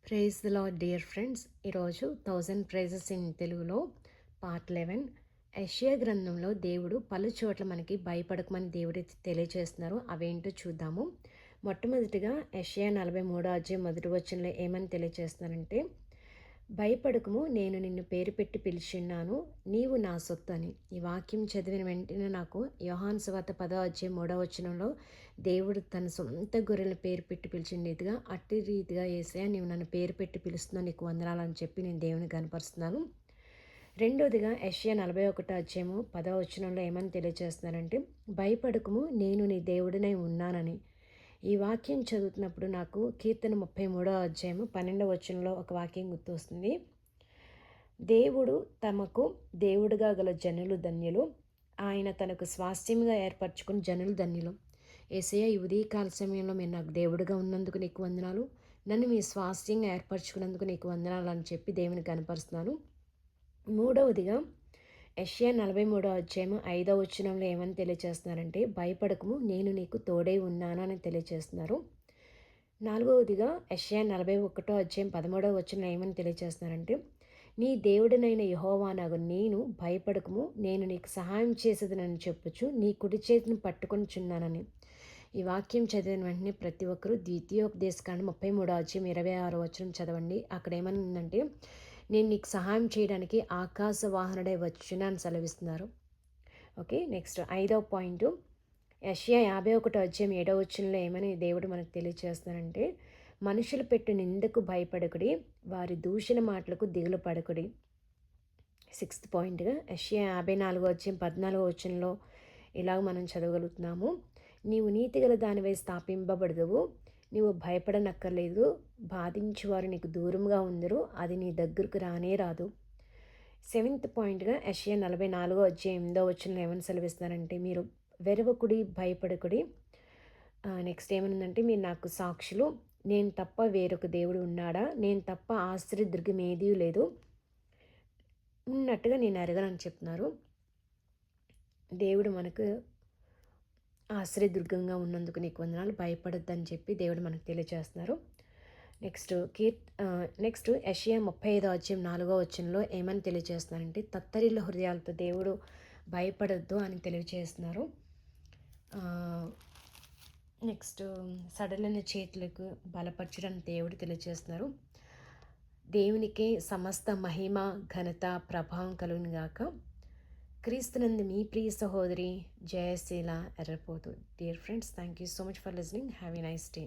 Praise the lord dear friends. ఈరోజు 1000 prices in తెలుగులో part 11. యెషయా గ్రంథంలో దేవుడు పలు చోట్ల మనకి భయపడకమని దేవుడు తెలియజేస్తున్నారు. అవేంటో చూద్దాము. మొట్టమొదటిగా యెషయా 43వ అధ్యాయం మొదటి వచనంలో ఏమని తెలియజేస్తున్నారంటే, భయపడకము, నేను నిన్ను పేరు పెట్టి పిలిచిన్నాను, నీవు నా సొత్తు అని. ఈ వాక్యం చదివిన వెంటనే నాకు యోహాను సువార్త 10వ అధ్యాయం 3వ వచనంలో దేవుడు తన సొంత గొర్రెల పేరు పెట్టి పిలిచిన రీతిగా, అట్టి రీతిగా యేసయ్య నీవు నన్ను పేరు పెట్టి పిలుస్తున్నావు, నీకు వందనాలని చెప్పి నేను దేవుని కనపరుస్తున్నాను. రెండోదిగా యెషయా 41వ అధ్యాయము 10వ వచనంలో ఏమని తెలియజేస్తున్నారంటే, భయపడకము, నేను నీ దేవుడినై ఉన్నానని. ఈ వాక్యం చదువుతున్నప్పుడు నాకు కీర్తన 33వ అధ్యాయము 12వ వచనంలో ఒక వాక్యం గుర్తొస్తుంది. దేవుడు తమకు దేవుడుగా గల జనులు ధన్యులు, ఆయన తనకు స్వాస్థ్యంగా ఏర్పరచుకుని జనులు ధన్యులు. యేసయ్య, ఈ ఉదయకాల సమయంలో మీరు నాకు దేవుడుగా ఉన్నందుకు నీకు వందనాలు, నన్ను మీ స్వాస్థ్యంగా ఏర్పరచుకున్నందుకు నీకు వందనాలు అని చెప్పి దేవుని కనపరుస్తున్నాను. మూడవదిగా యెషయా 43వ అధ్యాయం 5వ వచనంలో ఏమని తెలియజేస్తున్నారంటే, భయపడకము, నేను నీకు తోడై ఉన్నాను అని తెలియజేస్తున్నారు. నాలుగవదిగా యెషయా 41వ అధ్యాయం 13వ వచనంలో ఏమని తెలియజేస్తున్నారంటే, నీ దేవుడినైన యెహోవానగు నేను, భయపడకము, నేను నీకు సహాయం చేసేదనని చెప్పుచు నీ కుడి చేతిని పట్టుకొనిచున్నానని. ఈ వాక్యం చదివిన వెంటనే ప్రతి ఒక్కరూ ద్వితీయోపదేశకాండం 33వ అధ్యాయం 26వ వచనం చదవండి. అక్కడ ఏమనుందంటే, నేను నీకు సహాయం చేయడానికి ఆకాశ వాహనుడై వచ్చును అని సెలవిస్తున్నారు. ఓకే, నెక్స్ట్ 5వ పాయింట్, యెషయా 51వ అధ్యాయం 7వ వచనంలో ఏమని దేవుడు మనకు తెలియజేస్తున్నారంటే, మనుషులు పెట్టు నిందకు భయపడకుడి, వారి దూషణ మాటలకు దిగులు పడకుడి. 6th పాయింట్గా యెషయా 54వ అధ్యాయం 14వ వచనంలో ఇలాగ మనం చదవగలుగుతున్నాము. నీవు నీతిగల దానివై స్థాపింపబడదువు, నీవు భయపడనక్కర్లేదు, బాధించేవారు నీకు దూరంగా ఉందరు, అది నీ దగ్గరకు రానే రాదు. 7th పాయింట్గా యెషయా 44వ అధ్యాయం 8వ వచనంలో ఏమని సెలవిస్తున్నారంటే, మీరు వెరవకుడి, భయపడకుడి. నెక్స్ట్ ఏమనుందంటే, మీరు నాకు సాక్షులు, నేను తప్ప వేరొక దేవుడు ఉన్నాడా, నేను తప్ప ఆశ్రయదుర్గం ఏదీ లేదు, ఉన్నట్టుగా నేను ఎరగనని చెప్తున్నారు. దేవుడు మనకు ఆశ్రయదుర్గంగా ఉన్నందుకు నీకు వందనాలు, భయపడొద్దని చెప్పి దేవుడు మనకు తెలియజేస్తున్నారు. నెక్స్ట్ యెషయా 35వ అధ్యాయం 4వ వచనంలో ఏమని తెలియజేస్తున్నారంటే, తత్తరిల్ల హృదయాలతో దేవుడు భయపడొద్దు అని తెలియజేస్తున్నారు. నెక్స్ట్ సడలైన చేతులకు బలపరచడానికి దేవుడు తెలియజేస్తున్నారు. దేవునికి సమస్త మహిమ, ఘనత, ప్రభావం కలుగును గాక. క్రీస్తునందు మీ ప్రియ సహోదరి Jayasheela Errapothu. Dear friends, thank you so much for listening. Have a nice day.